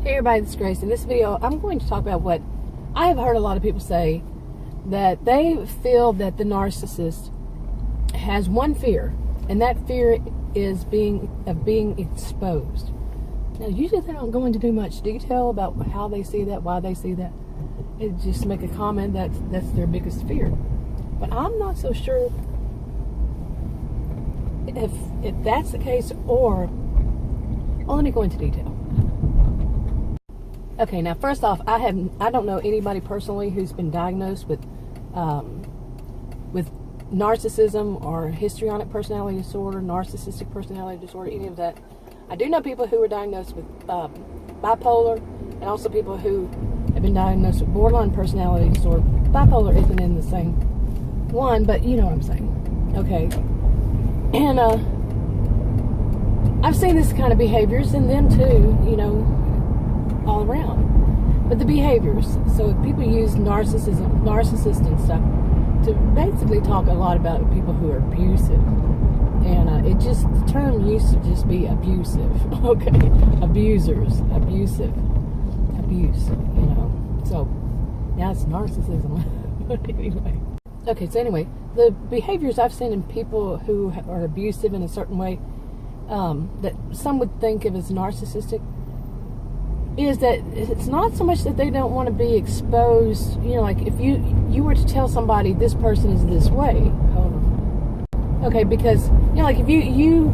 Hey everybody, this is Grace. In this video, I'm going to talk about what I have heard a lot of people say, that they feel that the narcissist has one fear, and that fear is being exposed. Now, usually they don't go into too much detail about how they see that, why they see that. They just make a comment that's their biggest fear. But I'm not so sure if that's the case, or well, let me go into detail. Okay, now first off, I don't know anybody personally who's been diagnosed with narcissism or histrionic personality disorder, narcissistic personality disorder, any of that. I do know people who were diagnosed with bipolar, and also people who have been diagnosed with borderline personality disorder. Bipolar isn't in the same one, but you know what I'm saying. Okay, and I've seen this kind of behaviors in them too, you know, all around. But the behaviors, so people use narcissist and stuff to basically talk a lot about people who are abusive. And the term used to just be abusive, okay? Abusers, abusive, abuse, you know. So now it's narcissism. But anyway. Okay, so anyway, the behaviors I've seen in people who are abusive in a certain way, that some would think of as narcissistic, is that it's not so much that they don't want to be exposed. You know, like if you were to tell somebody this person is this way, hold on. Okay, because you know, like if you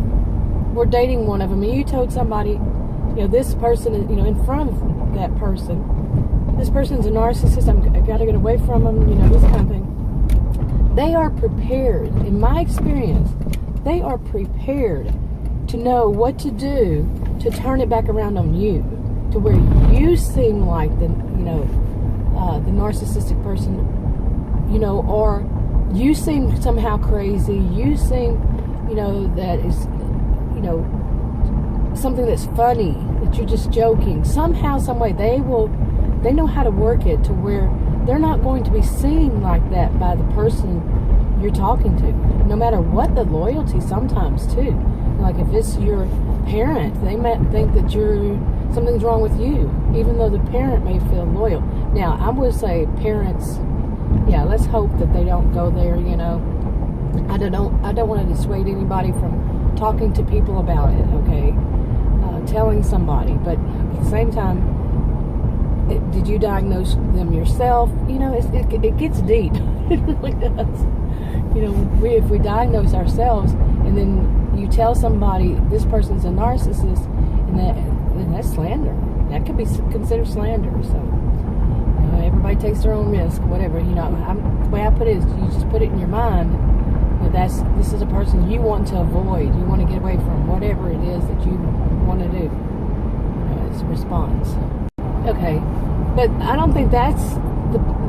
were dating one of them and you told somebody, you know, this person is, you know, in front of that person, this person's a narcissist, I got to get away from them, you know, this kind of thing. They are prepared, in my experience, they are prepared to know what to do to turn it back around on you, to where you seem like the narcissistic person, you know, or you seem somehow crazy, you seem, you know, that is, you know, something that's funny, that you're just joking. Somehow, some way, they know how to work it to where they're not going to be seen like that by the person you're talking to, no matter what the loyalty sometimes too. Like if it's your parent, they might think that something's wrong with you, even though the parent may feel loyal. Now, I would say parents, yeah, let's hope that they don't go there, you know. I don't want to dissuade anybody from talking to people about it, okay? Telling somebody, but at the same time, did you diagnose them yourself? You know, it gets deep. It really does. You know, if we diagnose ourselves and then you tell somebody this person's a narcissist, and that's slander. That could be considered slander. So, you know, everybody takes their own risk, whatever. You know, the way I put it is, you just put it in your mind that this is a person you want to avoid. You want to get away from whatever it is that you want to do. You know, it's a response. Okay, but I don't think that's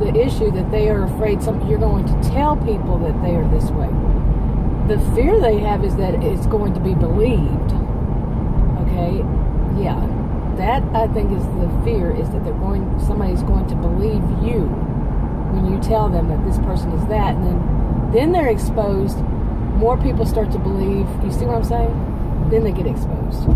the issue, that they are afraid you're going to tell people that they are this way. The fear they have is that it's going to be believed. Okay, yeah, that I think is the fear, is that somebody's going to believe you when you tell them that this person is that, and then they're exposed. More people start to believe. You see what I'm saying? Then they get exposed.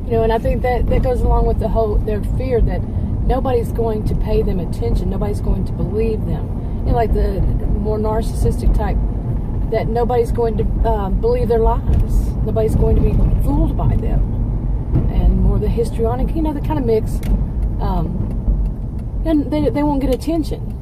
You know, and I think that goes along with their fear that nobody's going to pay them attention, nobody's going to believe them. You know, like the more narcissistic type, that nobody's going to believe their lies. Nobody's going to be fooled by them. And more the histrionic, you know, the kind of mix. And they won't get attention.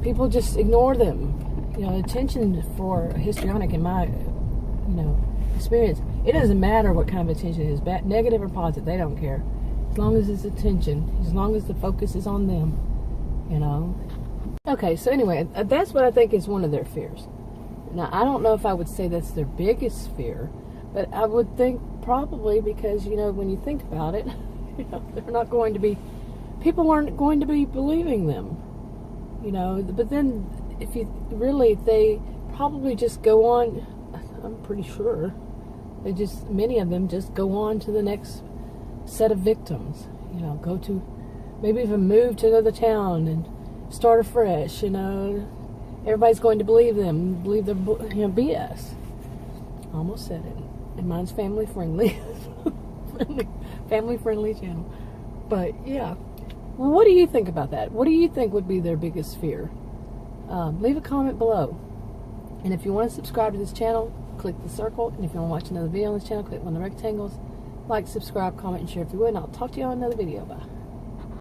People just ignore them. You know, attention for histrionic, in my, you know, experience, it doesn't matter what kind of attention it is, bad, negative or positive, they don't care. As long as it's attention, as long as the focus is on them, you know. Okay, so anyway, that's what I think is one of their fears. Now, I don't know if I would say that's their biggest fear, but I would think probably, because, you know, when you think about it, you know, people aren't going to be believing them, you know. But then, they probably just go on, I'm pretty sure, many of them just go on to the next set of victims, you know, maybe even move to another town and start afresh, you know. Everybody's going to believe them, believe their, you know, BS. Almost said it. And mine's family friendly. Family friendly channel. But yeah, what do you think about that? What do you think would be their biggest fear? Leave a comment below. And if you want to subscribe to this channel, click the circle. And if you want to watch another video on this channel, click one of the rectangles. Like, subscribe, comment, and share if you would. And I'll talk to you on another video. Bye.